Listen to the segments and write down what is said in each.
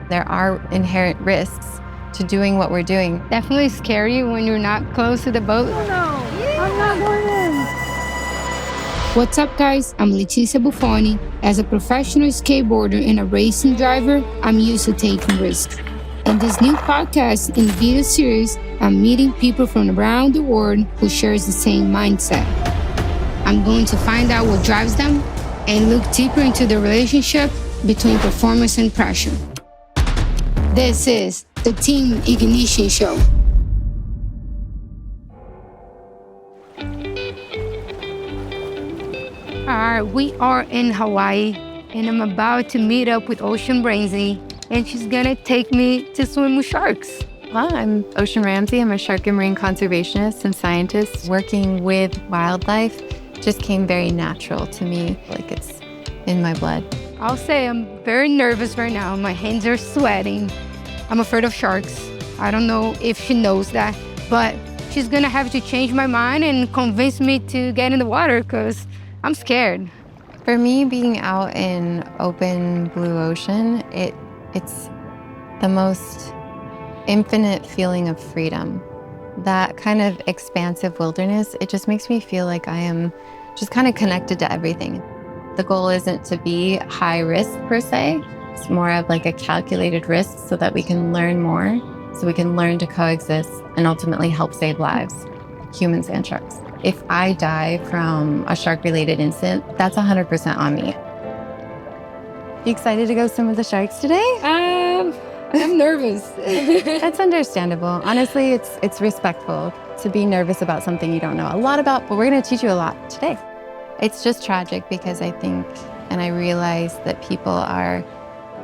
There are inherent risks to doing what we're doing. Definitely scary when you're not close to the boat. Oh no, yeah. I'm not going in. What's up, guys? I'm Leticia Bufoni. As a professional skateboarder and a racing driver, I'm used to taking risks. In this new podcast and video series, I'm meeting people from around the world who shares the same mindset. I'm going to find out what drives them and look deeper into the relationship between performance and pressure. This is the Team Ignition Show. We are in Hawaii, and I'm about to meet up with Ocean Ramsey, and she's gonna take me to swim with sharks. Hi, I'm Ocean Ramsey. I'm a shark and marine conservationist and scientist. Working with wildlife just came very natural to me, like it's in my blood. I'll say I'm very nervous right now. My hands are sweating. I'm afraid of sharks. I don't know if she knows that, but she's gonna have to change my mind and convince me to get in the water because I'm scared. For me, being out in open blue ocean, it's the most infinite feeling of freedom. That kind of expansive wilderness, it just makes me feel like I am just kind of connected to everything. The goal isn't to be high risk per se. It's more of like a calculated risk so that we can learn more, so we can learn to coexist and ultimately help save lives, humans and sharks. If I die from a shark-related incident, that's 100% on me. You excited to go swim with the sharks today? I'm nervous. That's understandable. Honestly, it's respectful to be nervous about something you don't know a lot about, but we're gonna teach you a lot today. It's just tragic because I think, and I realize that people are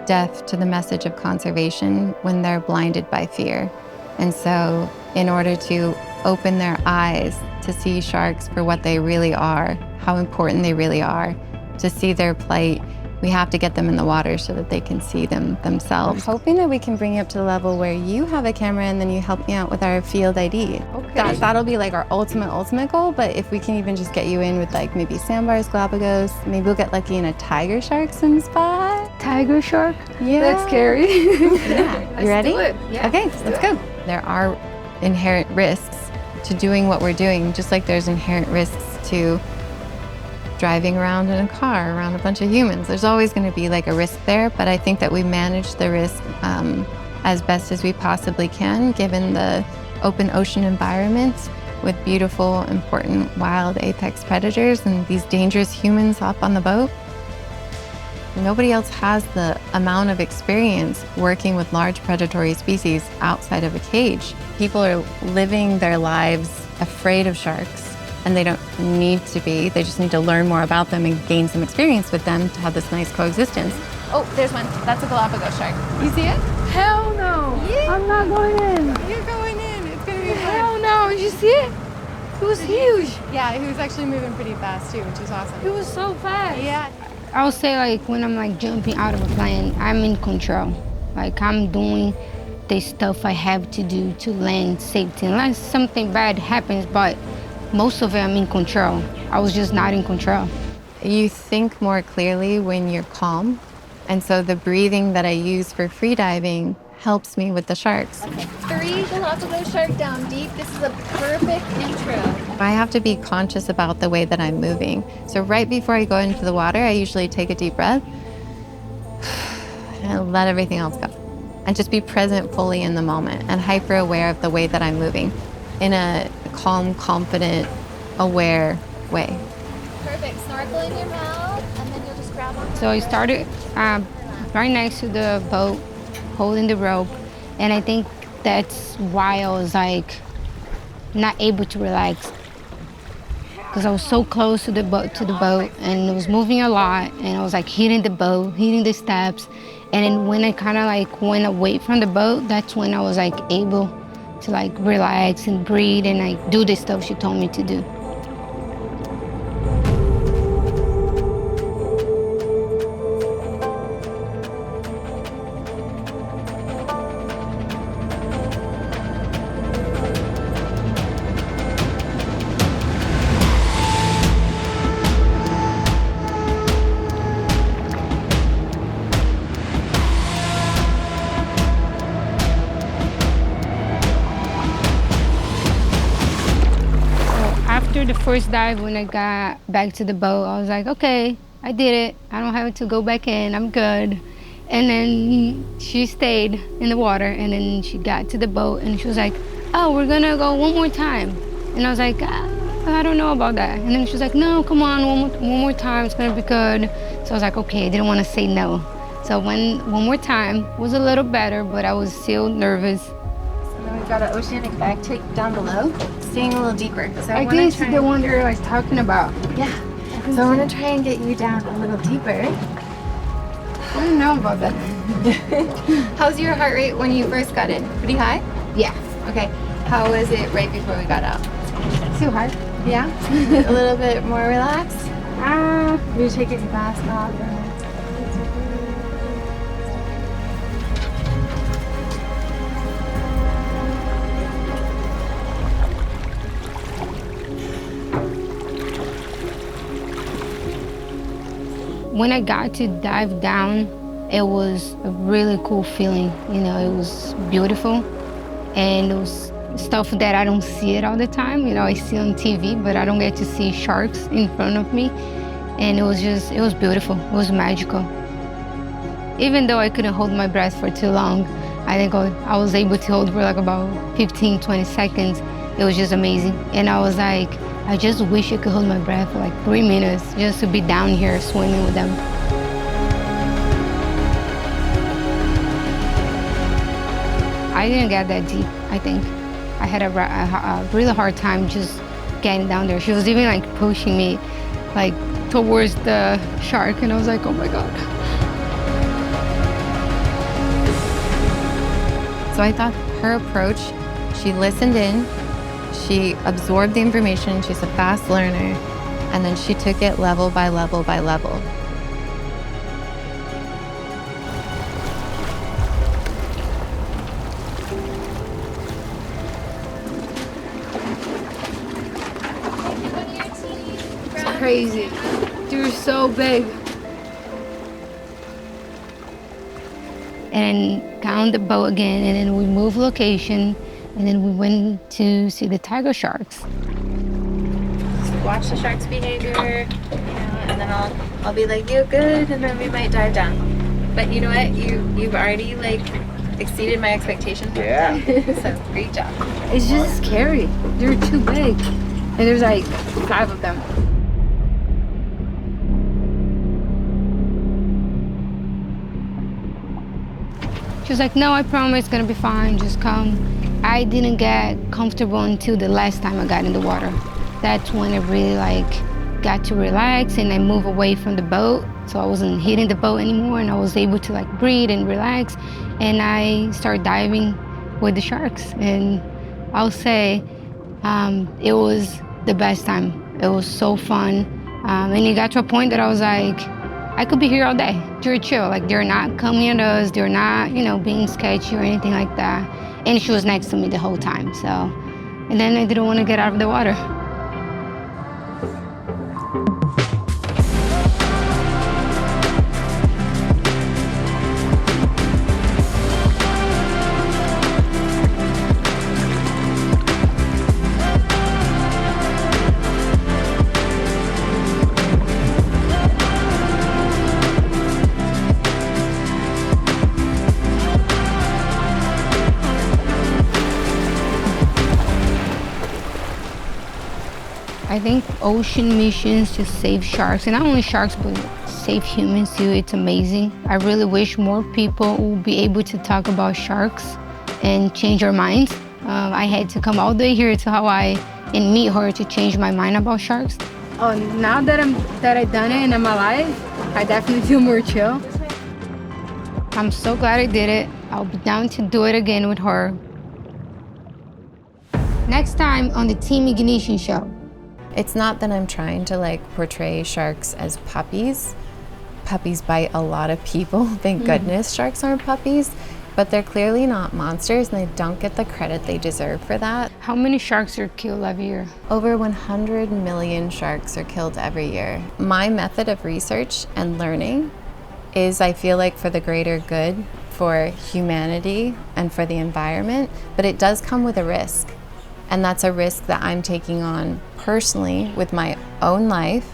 deaf to the message of conservation when they're blinded by fear. And so in order to open their eyes to see sharks for what they really are, how important they really are, to see their plight, we have to get them in the water so that they can see them themselves. I'm hoping that we can bring you up to the level where you have a camera and then you help me out with our field ID. Okay. That'll be like our ultimate goal, but if we can even just get you in with like maybe Sandbar, Galapagos, maybe we'll get lucky in a tiger shark swim spot. Tiger shark? Yeah. That's scary. Yeah. You ready? Do it. Yeah. Okay, let's go. There are inherent risks to doing what we're doing, just like there's inherent risks to driving around in a car around a bunch of humans. There's always going to be like a risk there, but I think that we manage the risk as best as we possibly can, given the open ocean environment with beautiful, important, wild apex predators and these dangerous humans up on the boat. Nobody else has the amount of experience working with large predatory species outside of a cage. People are living their lives afraid of sharks, and they don't need to be. They just need to learn more about them and gain some experience with them to have this nice coexistence. Oh, there's one. That's a Galapagos shark. You see it? Hell no. Yeah. I'm not going in. You're going in. It's gonna be fun. Hell no, did you see it? It was huge. Yeah, he was actually moving pretty fast too, which is awesome. It was so fast. Yeah. I would say like when I'm like jumping out of a plane, I'm in control. Like I'm doing the stuff I have to do to land safety. Unless something bad happens, but most of it I'm in control. I was just not in control. You think more clearly when you're calm. And so the breathing that I use for freediving helps me with the sharks. Okay, 3 Galapagos shark down deep. This is a perfect intro. I have to be conscious about the way that I'm moving. So right before I go into the water, I usually take a deep breath and let everything else go. And just be present fully in the moment and hyper aware of the way that I'm moving in a calm, confident, aware way. Perfect. Snorkel in your mouth, and then you'll just grab on. So I started right next to the boat, holding the rope, and I think that's why I was like not able to relax, because I was so close to the boat, and it was moving a lot, and I was like hitting the boat, hitting the steps, and then when I kind of like went away from the boat, that's when I was like able to like relax and breathe and like do the stuff she told me to do. after the first dive, when I got back to the boat, I was like, okay, I did it. I don't have to go back in. I'm good. And then she stayed in the water, and then she got to the boat, and she was like, oh, we're gonna go one more time. And I was like, I don't know about that. And then she was like, no, come on, one more time, it's gonna be good. So I was like, okay, I didn't want to say no. So one more time was a little better, but I was still nervous. So then we've got an oceanic bag take down below, staying a little deeper. So I think it's the one you're like talking about. Yeah. So I want to try and get you down a little deeper. I don't know about that. How's your heart rate when you first got in? Pretty high? Yeah. Okay. How was it right before we got out? Too hard. Yeah? A little bit more relaxed? You're taking your mask off. When I got to dive down, it was a really cool feeling. You know, it was beautiful, and it was stuff that I don't see it all the time. You know, I see on TV, but I don't get to see sharks in front of me. And it was beautiful. It was magical. Even though I couldn't hold my breath for too long, I think I was able to hold for like about 15, 20 seconds. It was just amazing. And I was like, I just wish I could hold my breath for like 3 minutes just to be down here swimming with them. I didn't get that deep, I think. I had a really hard time just getting down there. She was even like pushing me like towards the shark, and I was like, oh my God. So I thought her approach, she listened in, she absorbed the information, she's a fast learner, and then she took it level by level by level. It's crazy. They're so big. And got on the boat again, and then we moved location, and then we went to see the tiger sharks. Watch the shark's behavior, and then I'll be like, you're good, and then we might dive down. But you know what? You've already like exceeded my expectations. Yeah. So great job. It's just scary. They're too big. And there's like 5 of them. She was like, no, I promise it's gonna be fine, just come. I didn't get comfortable until the last time I got in the water. That's when I really like got to relax, and I moved away from the boat. So I wasn't hitting the boat anymore, and I was able to like breathe and relax. And I started diving with the sharks. And I'll say it was the best time. It was so fun. And it got to a point that I was like, I could be here all day. They're chill, like they're not coming at us, they're not, being sketchy or anything like that. And she was next to me the whole time, so. And then I didn't want to get out of the water. I think ocean missions to save sharks, and not only sharks, but save humans too, it's amazing. I really wish more people would be able to talk about sharks and change our minds. I had to come all the way here to Hawaii and meet her to change my mind about sharks. Oh, now that I've done it and I'm alive, I definitely feel more chill. I'm so glad I did it. I'll be down to do it again with her. Next time on the Team Ignition Show. It's not that I'm trying to portray sharks as puppies. Puppies bite a lot of people. Thank goodness sharks aren't puppies, but they're clearly not monsters, and they don't get the credit they deserve for that. How many sharks are killed every year? Over 100 million sharks are killed every year. My method of research and learning is, I feel like, for the greater good, for humanity and for the environment, but it does come with a risk. And that's a risk that I'm taking on personally with my own life.